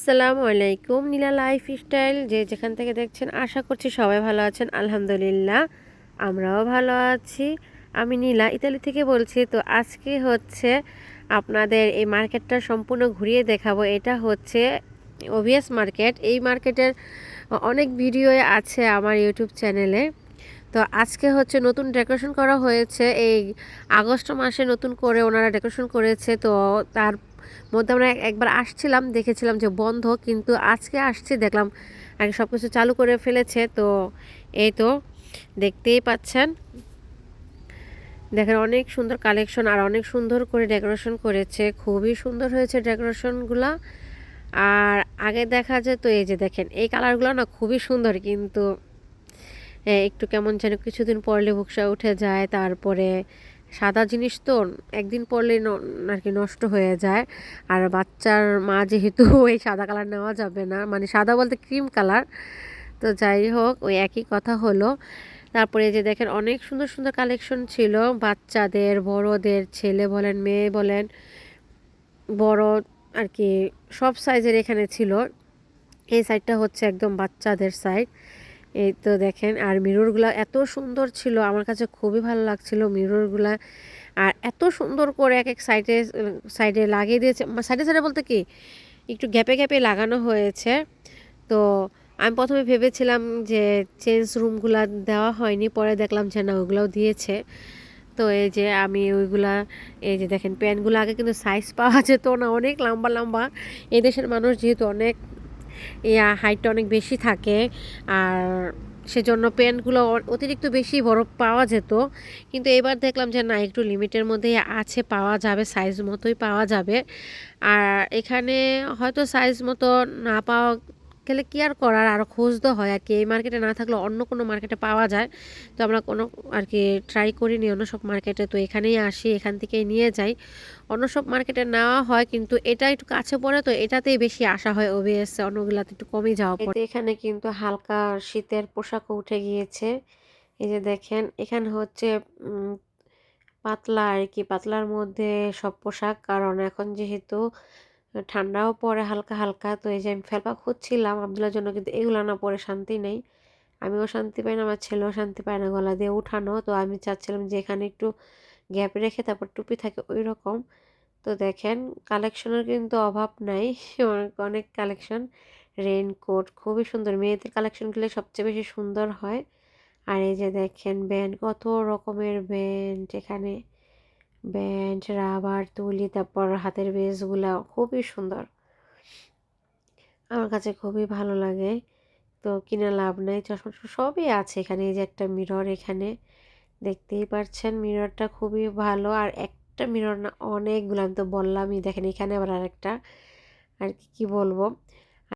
আসসালামু আলাইকুম, নীলা লাইফস্টাইল যে যেখান থেকে দেখছেন আশা করছি সবাই ভালো আছেন। আলহামদুলিল্লাহ আমরাও ভালো আছি। আমি নীলা ইতালি থেকে বলছি। তো আজকে হচ্ছে আপনাদের এই মার্কেটটা সম্পূর্ণ ঘুরিয়ে দেখাবো। এটা হচ্ছে ওভিএস মার্কেট। এই মার্কেটের অনেক ভিডিও আছে আমার ইউটিউব চ্যানেলে। তো আজকে হচ্ছে নতুন ডেকোরেশন করা হয়েছে। এই আগস্ট মাসে নতুন করে ওনারা ডেকোরেশন করেছে। তো তার মধ্যে আমরা একবার আসছিলাম, দেখেছিলাম যে বন্ধ, কিন্তু আজকে আসছি দেখলাম আর সব কিছু চালু করে ফেলেছে। তো এই তো দেখতেই পাচ্ছেন, দেখেন অনেক সুন্দর কালেকশন আর অনেক সুন্দর করে ডেকোরেশন করেছে। খুবই সুন্দর হয়েছে ডেকোরেশনগুলো। আর আগে দেখা যেত এই যে দেখেন এই কালারগুলো না খুবই সুন্দর, কিন্তু একটু কেমন যেন কিছুদিন পরলে ভুকসা উঠে যায়। তারপরে সাদা জিনিস তো একদিন পরলে আর কি নষ্ট হয়ে যায়। আর বাচ্চার মা যেহেতু এই সাদা কালার নেওয়া যাবে না, মানে সাদা বলতে ক্রিম কালার। তো যাই হোক, ওই একই কথা হলো। তারপরে যে দেখেন অনেক সুন্দর সুন্দর কালেকশন ছিল, বাচ্চাদের, বড়দের, ছেলে বলেন মেয়ে বলেন, বড় আর কি সব সাইজের এখানে ছিল। এই সাইডটা হচ্ছে একদম বাচ্চাদের সাইড। এই তো দেখেন, আর মিররগুলো এত সুন্দর ছিল, আমার কাছে খুবই ভালো লাগছিল মিররগুলা। আর এত সুন্দর করে এক এক সাইডে সাইডে লাগিয়ে দিয়েছে। সাইডে সাইডে বলতে কি একটু গ্যাপে গ্যাপে লাগানো হয়েছে। তো আমি প্রথমে ভেবেছিলাম যে চেঞ্জ রুমগুলা দেওয়া হয়নি, পরে দেখলাম যে না ওগুলোও দিয়েছে। তো এই যে আমি ওইগুলা, এই যে দেখেন প্যান্টগুলো আগে কিন্তু সাইজ পাওয়া যেত না, অনেক লম্বা লম্বা। এই দেশের মানুষ যেহেতু অনেক হাইটটা অনেক বেশি থাকে, আর সেজন্য প্যান্টগুলো অতিরিক্ত বেশি বড় পাওয়া যেত। কিন্তু এবার দেখলাম যে না, একটু লিমিটের মধ্যেই আছে, পাওয়া যাবে, সাইজ মতোই পাওয়া যাবে। আর এখানে হয়তো সাইজ মতো না পাওয়া গেলে কি আর করার, আরও খুঁজতে হয় আর কি। এই মার্কেটে না থাকলে অন্য কোনো মার্কেটে পাওয়া যায়। তো আমরা কোনো আর কি ট্রাই করিনি অন্য সব মার্কেটে, তো এখানেই আসি, এখান থেকেই নিয়ে যাই। অন্য সব মার্কেটে নেওয়া হয়, কিন্তু এটা একটু কাছে পড়ে, তো এটাতেই বেশি আসা হয় ওবিএসে, অন্যগুলাতে একটু কমই যাওয়া পড়ে। এখানে কিন্তু হালকা শীতের পোশাকও উঠে গিয়েছে। এই যে দেখেন এখানে হচ্ছে পাতলা আর কি, পাতলার মধ্যে সব পোশাক, কারণ এখন যেহেতু ঠান্ডাও পড়ে হালকা হালকা। তো এই যে আমি ফেলপা খুঁজছিলাম আব্দুল্লার জন্য, কিন্তু এগুলো না পরে শান্তি নেই। আমিও শান্তি পাই না, আমার ছেলেও শান্তি পায় না গলা দিয়ে উঠানো। তো আমি চাচ্ছিলাম যে এখানে একটু গ্যাপ রেখে তারপর টুপি থাকে ওই রকম। তো দেখেন কালেকশনের কিন্তু অভাব নাই, অনেক অনেক কালেকশন। রেইনকোট খুবই সুন্দর, মেয়েদের কালেকশনগুলো সবচেয়ে বেশি সুন্দর হয়। আর এই যে দেখেন ব্যান্ড, কত রকমের ব্যান্ড এখানে, ব্যান্ড, রাবার, তুলি, তারপর হাতের বেসগুলা খুবই সুন্দর, আমার কাছে খুবই ভালো লাগে। তো কিনে লাভ নাই, চশমা সবই আছে এখানে। এই যে একটা মিরর এখানে দেখতেই পাচ্ছেন, মিররটা খুবই ভালো। আর একটা মিরর না, অনেকগুলো, আমি তো বললামই। দেখেন এখানে আবার আরেকটা, আর কি কি বলবো।